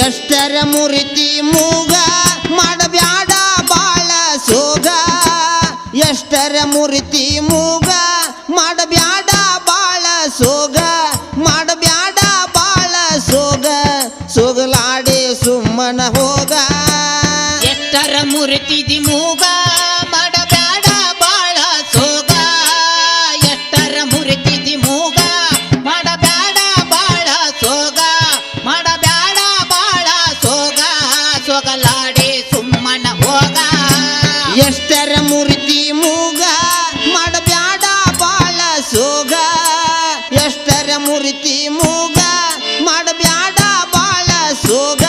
ಎಷ್ಟರ ಮುರಿತಿ ಮೂಗ ಮಾಡಬ್ಯಾಡ ಬಾಳ ಸೋಗ ಎಷ್ಟರ ಮುರಿತಿ ಮೂಗ ಮಾಡಬ್ಯಾಡ ಬಾಳ ಸೋಗ ಮಾಡಬ್ಯಾಡ ಬಾಳ ಸೋಗ ಸೋಗಲಾಡಿ ಸುಮ್ಮನ ಹೋಗ ಎಷ್ಟರ ಮುರಿತಿದಿ ಮೂಗ ಮಾಡಬ್ಯಾಡ ಬಾಳ ಸೋಗ ಎಷ್ಟರ ಮುರಿತಿದಿ ಮೂಗ ಮಾಡಬ್ಯಾಡ ಬಾಳ ಸೋಗ ಮಾಡಬ್ಯಾಡ ಬಾಳ ಸೋಗ ಸೋಗಲಾಡಿ ಸುಮ್ಮನ ಹೋಗ ಎಷ್ಟರ ಮುರಿತಿ ಮೂಗ ಮಾಡಬ್ಯಾಡ ಬಾಳ ಸೋಗ ಎಷ್ಟರ ಮುರಿತಿ ಮೂಗ ಮಾಡಬ್ಯಾಡ ಬಾಳ ಸೋಗ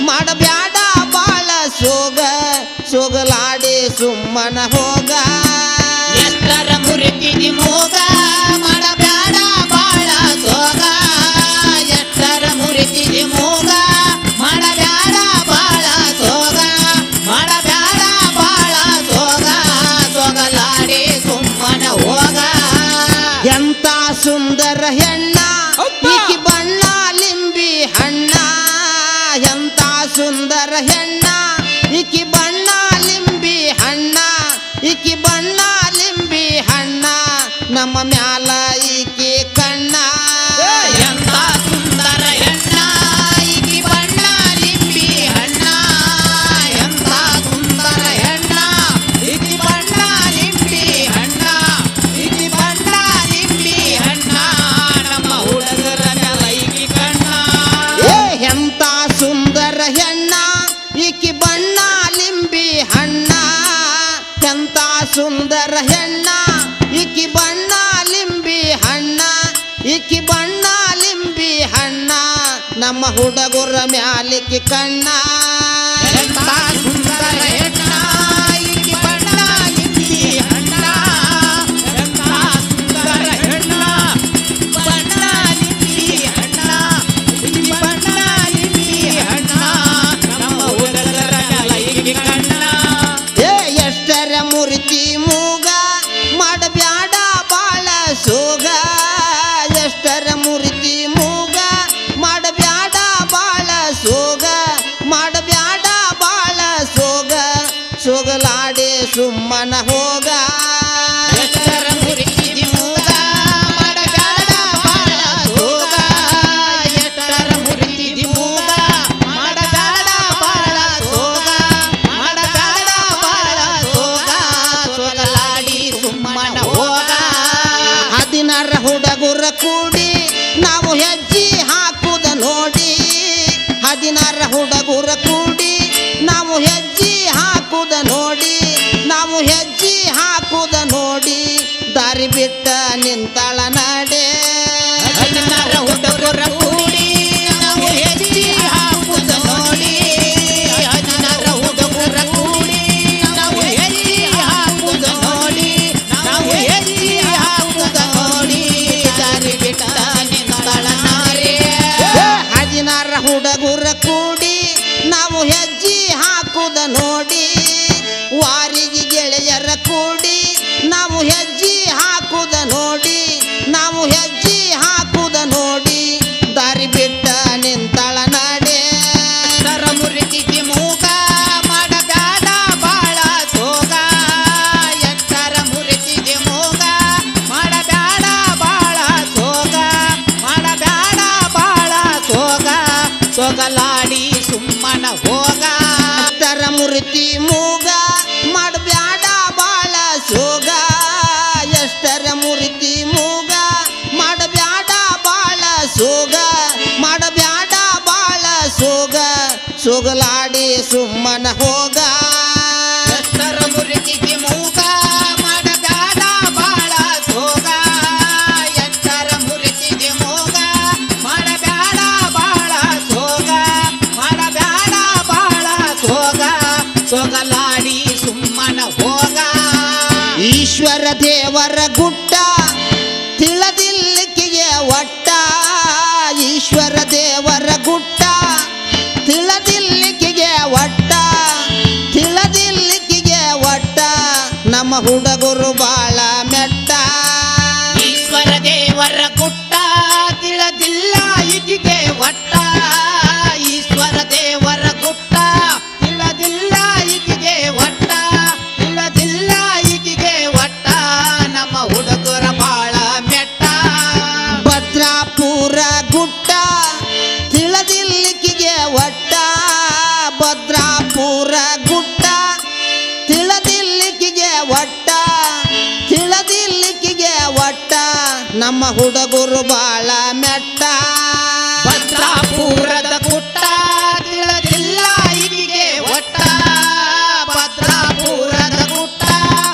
ಮಾಡಬ್ಯಾಡ ಬಾಳ ಸೋಗ ಸೋಗಲಾಡಿ ಸುಮ್ಮನ ಹೋಗ ಎಷ್ಟರ ಮುರಿತಿದಿ ಮೂಗ ಮಾಡಬ್ಯಾಡ ಬಾಳ ಸೋಗ ಎಷ್ಟರ ಮುರಿತಿದಿ ಮೂಗ ಮಾಡಬ್ಯಾಡ ಬಾಳ ಸೋಗ ಮಾಡಬ್ಯಾಡ ಬಾಳ ಸೋಗ ಸೋಗಲಾಡಿ ಸುಮ್ಮನ ಹೋಗ ಎಂತ ಸುಂದರ ಹೆಣ್ಣ ಈಕಿ ಬಣ್ಣ ಲಿಂಬಿ ಹಣ್ಣ ಎಂತ ಸುಂದರ ಹೆಣ್ಣ ಈಕಿ ಬಣ್ಣ ಲಿಂಬಿ ಹಣ್ಣ ಈಕಿ ಬಣ್ಣ ಲಿಂಬಿ ಹಣ್ಣ ನಮ್ಮ ಮ್ಯಾಲ ಈಕಿ ಕಣ್ಣ ಎಂತ ಸುಂದರ ಹೆಣ್ಣ ಈಕಿ ಬಣ್ಣ ಲಿಂಬಿ ಹಣ್ಣ ಎಂತ ಸುಂದರ ಹೆಣ್ಣ ಈಕಿ ಬಣ್ಣ ಲಿಂಬಿ ಹಣ್ಣ ಈಕಿ ಬಣ್ಣ ಲಿಂಬಿ ಹಣ್ಣ ನಮ್ಮ ಹುಡುಗರ ಮ್ಯಾಲ ಈಕಿ ಕಣ್ಣ ಎಂತ ಸುಂದರ ಹೆಣ್ಣ ಈಕಿ ಬಣ್ಣ ಲಿಂಬಿ ಹಣ್ಣ ಎಂತ ಸುಂದರ ಹೆಣ್ಣ ಈಕಿ ಬಣ್ಣ ಲಿಂಬಿ ಹಣ್ಣ ಈಕಿ ಬಣ್ಣ ಲಿಂಬಿ ಹಣ್ಣ ನಮ್ಮ ಹುಡುಗರ ಮ್ಯಾಲಿಕ್ಕಿ ಕಣ್ಣ ಎಂತ ಸುಂದರ ಹೆಣ್ಣ ಈಕಿ ಬಣ್ಣ ಲಿಂಬಿ ಹಣ್ಣ ಎಂತ ಸುಂದರ ಹೆಣ್ಣ ಬಣ್ಣ ಲಿಂಬಿ ಹಣ್ಣ ಈಕಿ ಬಣ್ಣ ಲಿಂಬಿ ಹಣ್ಣ ನಮ್ಮ ಹುಡುಗರ ಮ್ಯಾಲ ಈಕಿ ಕಣ್ಣ ಎಷ್ಟರ ಮುರಿತಿ ಮೂಗ ಮಾಡಬ್ಯಾಡ ಬಾಳ ಸೋಗ ಎಷ್ಟರ ಮುರಿತಿ ಮೂಗ ಮಾಡಬ್ಯಾಡ ಬಾಳ ಸೋಗ ಮಾಡಬ್ಯಾಡ ಬಾಳ ಸೋಗ ಸೋಗಲಾಡಿ ಸುಮ್ಮನ ಹೋಗ ಎಷ್ಟರ ಮುರಿತಿದಿ ಮೂಗ ಮಾಡಬ್ಯಾಡ ಬಾಳ ಸೋಗ ಎಷ್ಟರ ಮುರಿತಿದಿ ಮೂಗ ಮಾಡಬ್ಯಾಡ ಬಾಳ ಸೋಗ ಮಾಡಬ್ಯಾಡ ಬಾಳ ಸೋಗ ಸೋಗಲಾಡಿ ಸುಮ್ಮನ ಹೋಗ 16 ಹುಡುಗರ ಕೂಡಿ ನಾವು ಹೆಜ್ಜೆ ಹಾಕುದ ನೋಡಿ 16 ಹುಡುಗರ ಕೂಡಿ ನಾವು ಹೆಜ್ಜೆ ಹಾಕುದ ನೋಡಿ ನಾವು ಹೆಜ್ಜೆ ಹಾಕುದ ನೋಡಿ ದಾರಿ ಬಿಟ್ಟ ನಿಂತಳ ನಡೆ 16 ಹುಡುಗರ ಕೂಡಿ ನಾವು ಹೆಜ್ಜೆ ಹಾಕುದ ನೋಡಿ 16 ಹುಡುಗರ ಕೂಡಿ ನಾವು ಹೆಜ್ಜೆ ಹಾಕುದ ನೋಡಿ ನಾವು ಹೆಜ್ಜೆ ಹಾಕುದ ನೋಡಿ ದಾರಿ ಬಿಟ್ಟ ನಿಂತಳ ನಾರೇ 16 ಹುಡುಗರ ಕೂಡಿ ನಾವು ಹೆಜ್ಜೆ ಹಾಕುದ ನೋಡಿ ವಾರಿಗೆ ಗೆಳೆಯರ ಕೂಡಿ ನಾವು ಹೆಜ್ಜೆ ಹಾಕುದ ನೋಡಿ ನಾವು ಹೆಜ್ಜೆ ಹಾಕುದ ನೋಡಿ ದಾರಿ ಬಿಟ್ಟ ನಿಂತಳ ನಡೆ ಎಷ್ಟರ ಮುರಿತಿದಿ ಮೂಗ ಮಾಡಬ್ಯಾಡ ಬಾಳ ಸೋಗ ಎಷ್ಟರ ಮುರಿತಿದಿ ಮೂಗ ಮಾಡಬ್ಯಾಡ ಬಾಳ ಸೋಗ ಮಾಡಬ್ಯಾಡ ಬಾಳ ಸೋಗ ಸೋಗಲಾಡಿ ಸುಮ್ಮನ ಹೋಗ ಎಷ್ಟರ ಮುರಿತಿ ಮೂಗ ಮಾಡಬ್ಯಾಡ ಬಾಳ ಸೋಗ ಎಷ್ಟರ ಮುರಿತಿ ಮೂಗ ಮಾಡಬ್ಯಾಡ ಬಾಳ ಸೋಗ ಮಾಡಬ್ಯಾಡ ಬಾಳ ಸೋಗ ಸೋಗಲಾಡಿ ಸುಮ್ಮನ ಹೋಗ ಎಷ್ಟರ ಮುರಿತಿದಿ ಮೂಗ ಮಾಡಬ್ಯಾಡ ಬಾಳ ಸೋಗ ಎಷ್ಟರ ಮುರಿತಿದಿ ಮೂಗ ಮಾಡಬ್ಯಾಡ ಬಾಳ ಸೋಗ ಮಾಡಬ್ಯಾಡ ಬಾಳ ಸೋಗ ಸೋಗಲಾಡಿ ಸುಮ್ಮನ ಹೋಗ ಈಶ್ವರ ದೇವರ ಗುಟ್ಟ ತಿಳಿದಿಲ್ಲಿಕ್ಕಿಗೆ ಒಟ್ಟ ಈಶ್ವರ ದೇವರ ಗುಟ್ಟ ತಿಳಿದಿಲ್ಲಿಕ್ಕಿಗೆ ಒಟ್ಟ ತಿಳಿದಿಲ್ಲಿಕ್ಕಿಗೆ ಒಟ್ಟ ನಮ್ಮ ಹುಡುಗರು ಬಾಳ ಮೆಟ್ಟ ಈಶ್ವರ ದೇವರ ಗುಟ್ಟ ತಿಳಿದಿಲ್ಲ ಈಕೆಗೆ ಒಟ್ಟ ಈಶ್ವರ ನಮ್ಮ ಹುಡುಗರು ಬಾಳ ಮೆಟ್ಟ ಭದ್ರಾಪುರದ ಗುಟ್ಟ ತಿಳಿದಿಲ್ಲ ಈಗಿಗೆ ಒಟ್ಟ ಭದ್ರಾಪುರದ ಗುಟ್ಟ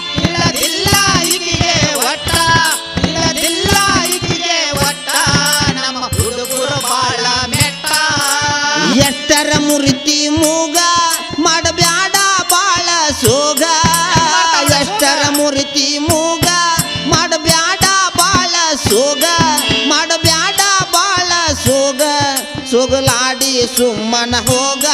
ತಿಳಿದಿಲ್ಲ ಈಗಿಗೆ ಒಟ್ಟ ತಿಳಿದಿಲ್ಲ ಈಗಿಗೆ ಒಟ್ಟ ನಮ್ಮ ಹುಡುಗರು ಬಾಳ ಮೆಟ್ಟ ಎಷ್ಟರ ಮುರಿತಿ ಮೂಗ ಮಾಡಬ್ಯಾಡ ಬಾಳ ಸೋಗ ಎಷ್ಟರ ಮುರಿತಿ ಮೂಗ ಮಾಡಬ್ಯಾಡ ಬಾಳ ಸೋಗ ಮಾಡಬ್ಯಾಡ ಬಾಳ ಸೋಗ ಸೋಗಲಾಡಿ ಸುಮ್ಮನ ಹೋಗ